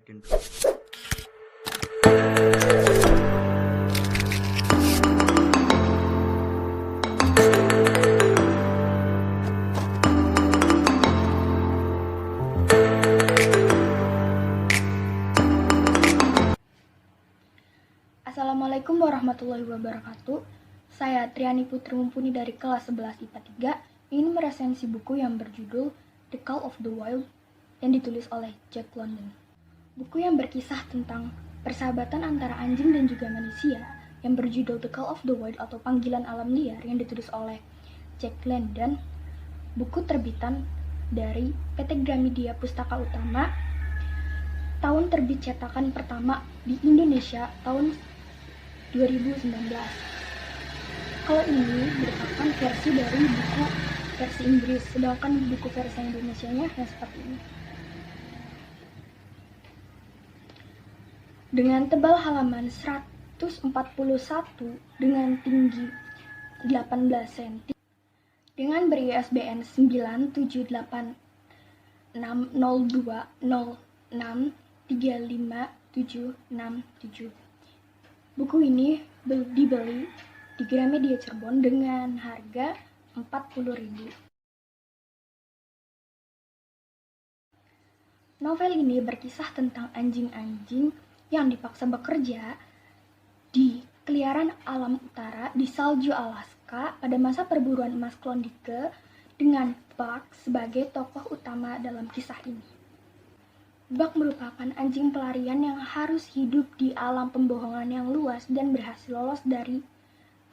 Intro. Assalamualaikum warahmatullahi wabarakatuh. Saya Triani Putri Mumpuni dari kelas 11 IPA 3 ingin meresensi buku yang berjudul The Call of the Wild yang ditulis oleh Jack London. Buku yang berkisah tentang persahabatan antara anjing dan juga manusia yang berjudul The Call of the Wild atau Panggilan Alam Liar yang ditulis oleh Jack London. Buku terbitan dari PT Gramedia Pustaka Utama. Tahun terbit cetakan pertama di Indonesia tahun 2019. Kalau ini merupakan versi dari buku versi Inggris, sedangkan buku versi Indonesianya yang seperti ini. Dengan tebal halaman 141 dengan tinggi 18 cm, dengan beri ISBN 9780206357767. Buku ini dibeli di Gramedia Cirebon dengan harga Rp40.000. Novel ini berkisah tentang anjing-anjing yang dipaksa bekerja di keliaran alam utara di salju Alaska pada masa perburuan emas Klondike dengan Buck sebagai tokoh utama dalam kisah ini. Buck merupakan anjing pelarian yang harus hidup di alam pembohongan yang luas dan berhasil lolos dari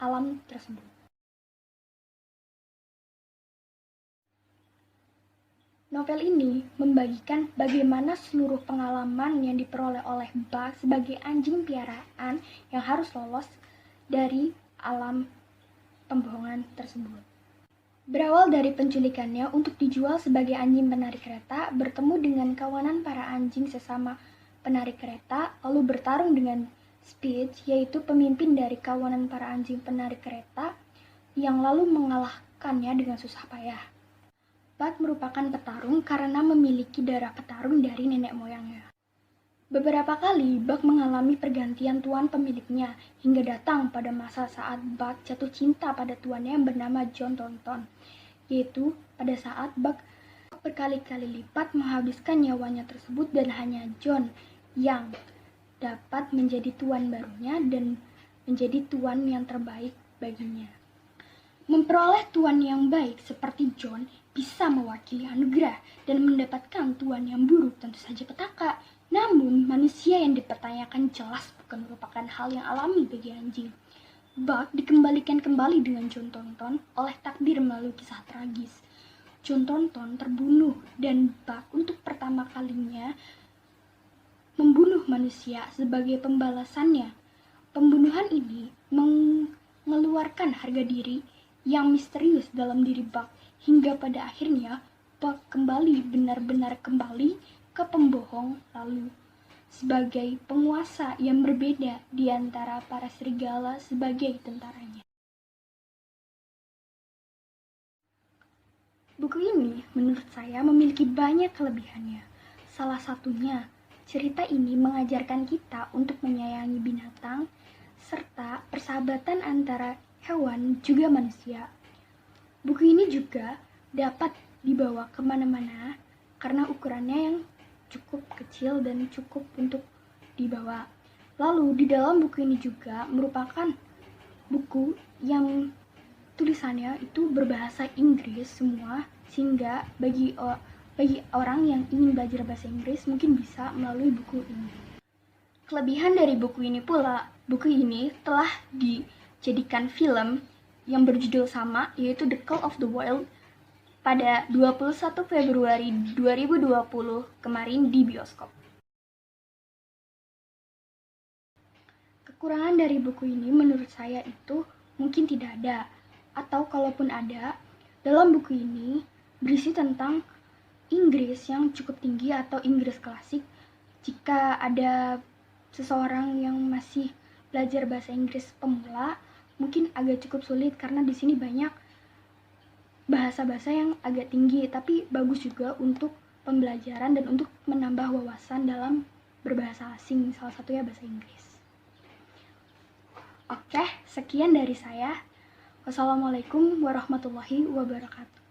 alam tersebut. Novel ini membagikan bagaimana seluruh pengalaman yang diperoleh oleh Buck sebagai anjing piaraan yang harus lolos dari alam pembohongan tersebut. Berawal dari penculikannya untuk dijual sebagai anjing penarik kereta, bertemu dengan kawanan para anjing sesama penarik kereta, lalu bertarung dengan Speed, yaitu pemimpin dari kawanan para anjing penarik kereta, yang lalu mengalahkannya dengan susah payah. Buck merupakan petarung karena memiliki darah petarung dari nenek moyangnya. Beberapa kali Buck mengalami pergantian tuan pemiliknya hingga datang pada masa saat Buck jatuh cinta pada tuannya yang bernama John Thornton, yaitu pada saat Buck berkali-kali lipat menghabiskan nyawanya tersebut dan hanya John yang dapat menjadi tuan barunya dan menjadi tuan yang terbaik baginya. Memperoleh tuan yang baik seperti John bisa mewakili anugerah dan mendapatkan tuan yang buruk tentu saja petaka. Namun, manusia yang dipertanyakan jelas bukan merupakan hal yang alami bagi anjing. Buck dikembalikan kembali dengan John Thornton oleh takdir melalui kisah tragis. John Thornton terbunuh dan Buck untuk pertama kalinya membunuh manusia sebagai pembalasannya. Pembunuhan ini mengeluarkan harga diri yang misterius dalam diri Buck hingga pada akhirnya Buck kembali benar-benar kembali ke pembohong lalu sebagai penguasa yang berbeda di antara para serigala sebagai tentaranya. Buku ini menurut saya memiliki banyak kelebihannya. Salah satunya, cerita ini mengajarkan kita untuk menyayangi binatang serta persahabatan antara hewan juga manusia. Buku ini juga dapat dibawa kemana-mana karena ukurannya yang cukup kecil dan cukup untuk dibawa. Lalu di dalam buku ini juga merupakan buku yang tulisannya itu berbahasa Inggris semua, sehingga bagi orang yang ingin belajar bahasa Inggris mungkin bisa melalui buku ini. Kelebihan dari buku ini pula, buku ini telah dijadikan film yang berjudul sama, yaitu The Call of the Wild, pada 21 Februari 2020 kemarin di bioskop. Kekurangan dari buku ini menurut saya itu mungkin tidak ada, atau kalaupun ada, dalam buku ini berisi tentang Inggris yang cukup tinggi atau Inggris klasik. Jika ada seseorang yang masih belajar bahasa Inggris pemula, mungkin agak cukup sulit karena di sini banyak bahasa-bahasa yang agak tinggi, tapi bagus juga untuk pembelajaran dan untuk menambah wawasan dalam berbahasa asing, salah satunya bahasa Inggris. Oke, sekian dari saya. Wassalamualaikum warahmatullahi wabarakatuh.